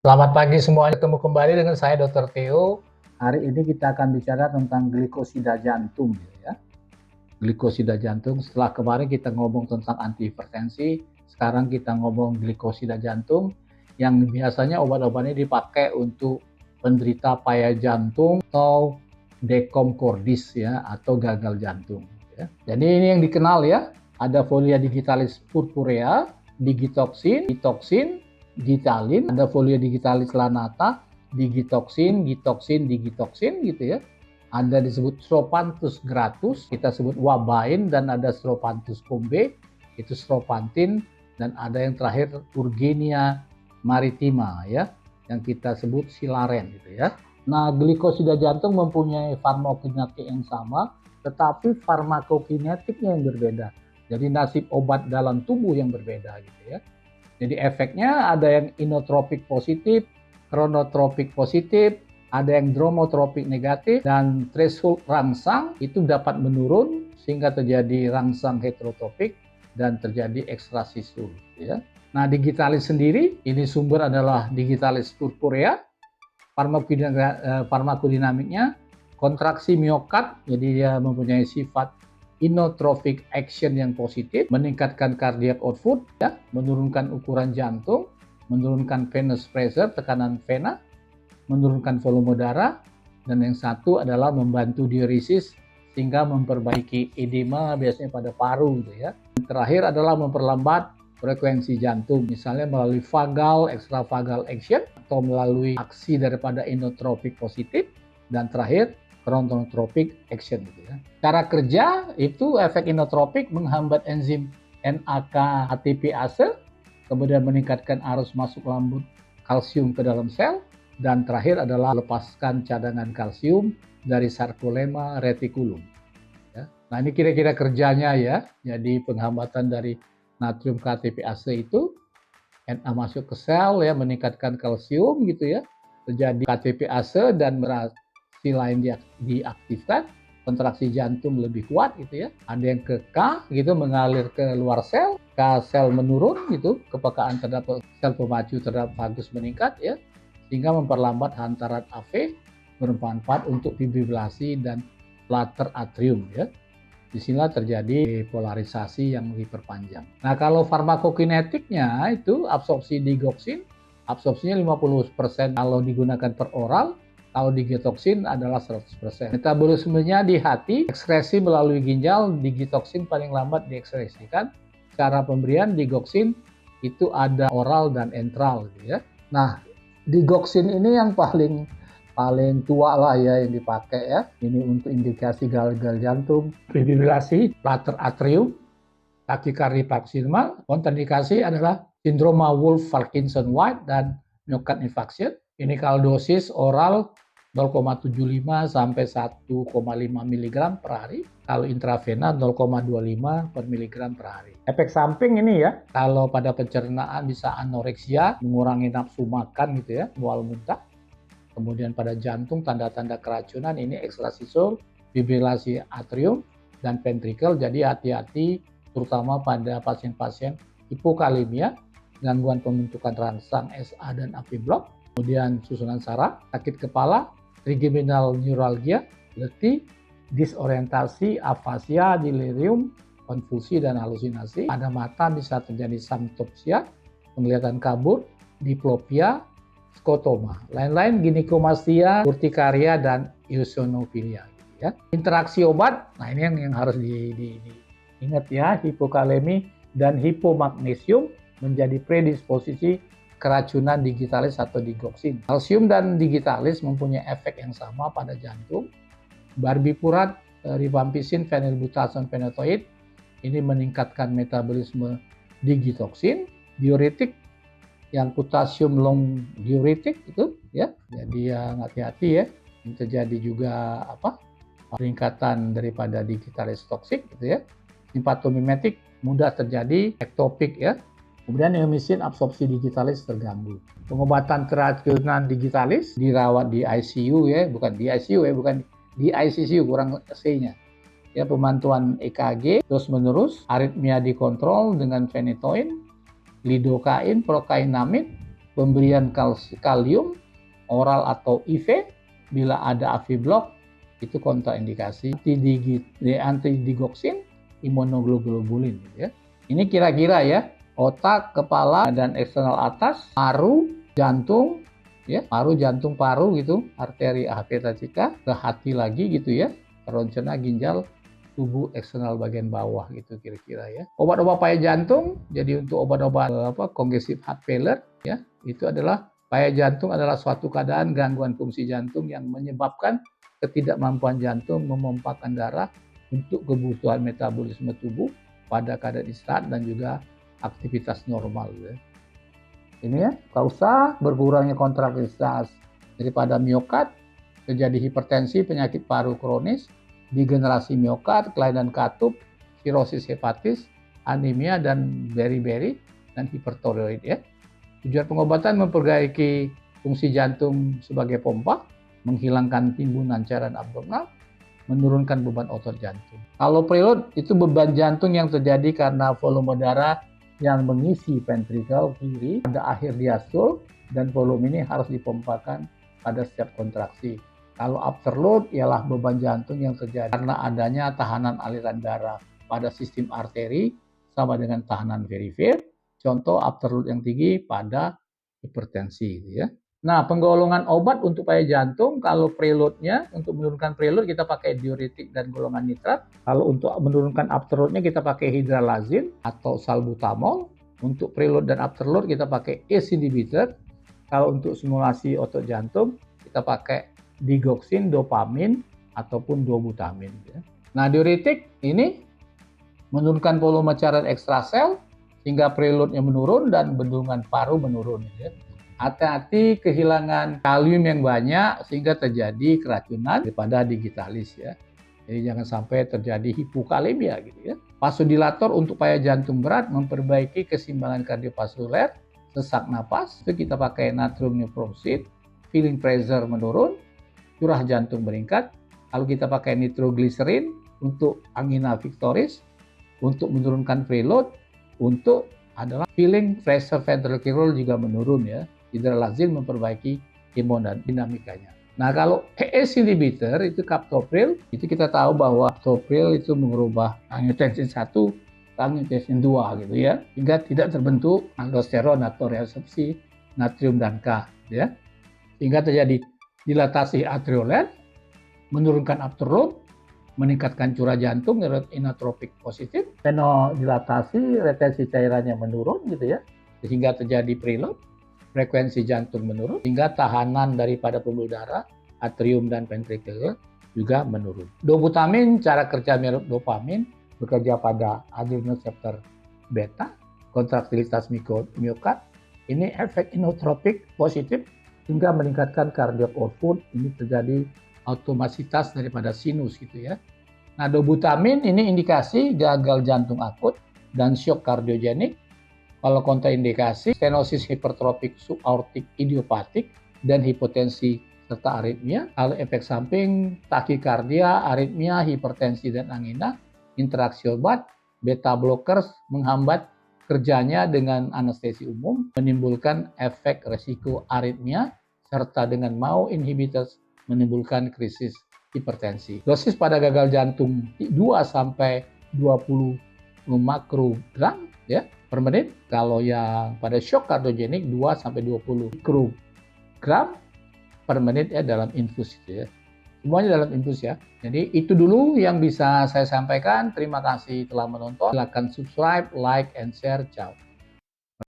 Selamat pagi semuanya, ketemu kembali dengan saya Dr. Theo. Hari ini kita akan bicara tentang glikosida jantung ya. Glikosida jantung, setelah kemarin kita ngomong tentang antihipertensi, sekarang kita ngomong glikosida jantung yang biasanya obat-obatnya dipakai untuk penderita paya jantung atau dekom cordis ya atau gagal jantung ya. Jadi ini yang dikenal ya, ada Folia digitalis purpurea, digitoxin, gitoxin, gitalin, ada Folia digitalis lanata, digitoxin, gitoxin, digitoxin gitu ya. Ada disebut Strophanthus gratus, kita sebut wabain, dan ada Strophanthus pombe, itu stropantin, dan ada yang terakhir Urgenia maritima ya, yang kita sebut silaren gitu ya. Nah, glikosida jantung mempunyai farmakokinetik yang sama, tetapi farmakokinetiknya yang berbeda. Jadi nasib obat dalam tubuh yang berbeda gitu ya. Jadi efeknya ada yang inotropik positif, chronotropik positif, ada yang dromotropik negatif, dan threshold rangsang itu dapat menurun sehingga terjadi rangsang heterotropik dan terjadi ekstrasisul. Ya. Nah, digitalis sendiri, ini sumber adalah digitalis purpurea, farmakodinamiknya, kontraksi miokard, jadi dia mempunyai sifat inotropic action yang positif, meningkatkan cardiac output, ya, menurunkan ukuran jantung, menurunkan venous pressure, tekanan vena, menurunkan volume darah, dan yang satu adalah membantu diuresis sehingga memperbaiki edema biasanya pada paru gitu ya. Yang terakhir adalah memperlambat frekuensi jantung, misalnya melalui vagal, extravagal action, atau melalui aksi daripada inotropic positif, dan terakhir chronotropic action gitu ya. Cara kerja itu efek inotropik menghambat enzim NAK ATPase, kemudian meningkatkan arus masuk lambung kalsium ke dalam sel, dan terakhir adalah lepaskan cadangan kalsium dari sarkolema retikulum. Ya. Nah ini kira-kira kerjanya ya, jadi penghambatan dari natrium KTPase itu, Na masuk ke sel ya, meningkatkan kalsium gitu ya, terjadi KTPase dan reaksi lain diaktifkan, kontraksi jantung lebih kuat gitu ya. Ada yang ke K gitu, mengalir ke luar sel, K sel menurun gitu, kepekaan terhadap sel pemacu terhadap vagus meningkat ya, sehingga memperlambat hantaran AV, bermanfaat untuk fibrilasi dan flutter atrium ya. Disinilah terjadi polarisasi yang diperpanjang. Nah, kalau farmakokinetiknya itu absorpsi digoxin, absorpsinya 50% kalau digunakan per oral, kalau digitoxin adalah 100%. Metabolismenya di hati, ekskresi melalui ginjal, digitoxin paling lambat diekskresikan. Cara pemberian digoxin itu ada oral dan entral gitu ya. Nah, digoxin ini yang paling tua lah ya yang dipakai ya. Ini untuk indikasi gagal jantung, fibrilasi, flutter atrium, takikardia paroksimal. Kontraindikasi adalah sindroma Wolff-Parkinson-White dan myocard infarction. Ini kalau dosis oral 0,75 sampai 1,5 mg per hari. Kalau intravena 0,25 per miligram per hari. Efek samping ini ya, kalau pada pencernaan bisa anoreksia, mengurangi nafsu makan gitu ya, mual muntah. Kemudian pada jantung tanda-tanda keracunan ini ekstrasisul, fibrilasi atrium, dan ventricle. Jadi hati-hati terutama pada pasien-pasien hipokalemia, gangguan pembentukan rangsang SA dan AV block, kemudian susunan saraf, sakit kepala, trigeminal neuralgia, letih, disorientasi, afasia, delirium, konfusi, dan halusinasi. Pada mata bisa terjadi samtopsia, penglihatan kabur, diplopia, skotoma. Lain-lain ginikomastia, urtikaria, dan eosinofilia. Ya. Interaksi obat, nah ini yang harus diingat ya, hipokalemi dan hipomagnesium menjadi predisposisi keracunan digitalis atau digoxin. Kalsium dan digitalis mempunyai efek yang sama pada jantung. Barbipurat, rifampicin, phenylbutazone phenytoid, ini meningkatkan metabolisme digitoxin. Diuretik yang potasium long diuretik itu ya, jadi yang hati-hati ya, yang terjadi juga peningkatan daripada digitalis toksik gitu ya. Simpatomimetik mudah terjadi, ektopik ya. Kemudian neomisin absorpsi digitalis terganggu. Pengobatan keracunan digitalis dirawat di ICU ya, bukan di ICU ya, bukan di ICCU, kurang C-nya. Ya, pemantauan EKG terus menerus, aritmia dikontrol dengan phenytoin, lidocain, procainamide, pemberian kalium oral atau IV. Bila ada AV block itu kontraindikasi. Antidigoksin, imunoglobulin ya. Ini kira-kira ya, otak, kepala, dan eksternal atas, paru, jantung ya, paru, jantung, paru gitu, arteri hepatika, ke hati lagi gitu ya, rencana ginjal, tubuh eksternal bagian bawah gitu kira-kira ya. Obat-obat paya jantung, jadi untuk obat-obat congestive heart failure ya, itu adalah paya jantung adalah suatu keadaan gangguan fungsi jantung yang menyebabkan ketidakmampuan jantung memompakan darah untuk kebutuhan metabolisme tubuh pada keadaan istirahat dan juga aktivitas normal. Ya. Ini ya, kausa berkurangnya kontraksitas daripada miokard, terjadi hipertensi, penyakit paru kronis, degenerasi miokard, kelainan katup, sirosis hepatis, anemia, dan beri-beri, dan hipertiroid ya. Tujuan pengobatan memperbaiki fungsi jantung sebagai pompa, menghilangkan timbunan cairan abdominal, menurunkan beban otot jantung. Kalau preload itu beban jantung yang terjadi karena volume darah yang mengisi ventrikel kiri pada akhir diastole, dan volume ini harus dipompakan pada setiap kontraksi. Kalau afterload ialah beban jantung yang terjadi karena adanya tahanan aliran darah pada sistem arteri sama dengan tahanan periferi. Contoh afterload yang tinggi pada hipertensi ya. Nah, penggolongan obat untuk paya jantung, kalau preloadnya, untuk menurunkan preload kita pakai diuretik dan golongan nitrat. Kalau untuk menurunkan afterloadnya kita pakai hydralazine atau salbutamol. Untuk preload dan afterload kita pakai ACE inhibitor. Kalau untuk simulasi otot jantung kita pakai digoxin, dopamin, ataupun dobutamin. Ya. Nah, diuretik ini menurunkan volume cairan ekstrasel sehingga preloadnya menurun dan bendungan paru menurun. Ya. Hati-hati kehilangan kalium yang banyak sehingga terjadi keracunan daripada digitalis ya. Jadi jangan sampai terjadi hipokalemia gitu ya. Vasodilator untuk paya jantung berat memperbaiki keseimbangan kardiovaskuler, sesak napas, itu kita pakai natrium naproxen, filling pressure menurun, curah jantung meningkat. Kalau kita pakai nitroglycerin untuk angina victoris, untuk menurunkan preload, untuk adalah filling pressure ventricular juga menurun ya. Hydralazine memperbaiki hemodinamikanya. Nah, kalau ACE inhibitor itu captopril, itu kita tahu bahwa captopril itu mengubah angiotensin 1 ke angiotensin 2 gitu ya, hingga tidak terbentuk aldosteron atau reabsorpsi natrium dan K ya. Sehingga terjadi dilatasi atriolet, menurunkan afterload, meningkatkan curah jantung, inotropik positif, venodilatasi, retensi cairannya menurun gitu ya, sehingga terjadi preload, frekuensi jantung menurun, sehingga tahanan daripada pembuluh darah, atrium dan ventricle juga menurun. Dobutamin, cara kerja mirip dopamin, bekerja pada adrenoceptor beta, kontraktilitas miokard, ini efek inotropik positif, hingga meningkatkan cardiac output, ini terjadi automasitas daripada sinus gitu ya. Nah, dobutamin ini indikasi gagal jantung akut dan shock kardiogenik. Kalau kontraindikasi, stenosis hipertropik subaortik idiopatik dan hipotensi serta aritmia. Kalau efek samping takikardia, aritmia, hipertensi dan angina, interaksi obat, beta blockers menghambat kerjanya dengan anestesi umum, menimbulkan efek resiko aritmia, serta dengan MAO inhibitors menimbulkan krisis hipertensi. Dosis pada gagal jantung 2 sampai 20 makrogram ya per menit. Kalau yang pada shock kardiogenik 2 sampai 20 mikrogram per menit ya dalam infus ya. Semuanya dalam infus ya. Jadi itu dulu yang bisa saya sampaikan. Terima kasih telah menonton. Silakan subscribe, like, and share. Ciao.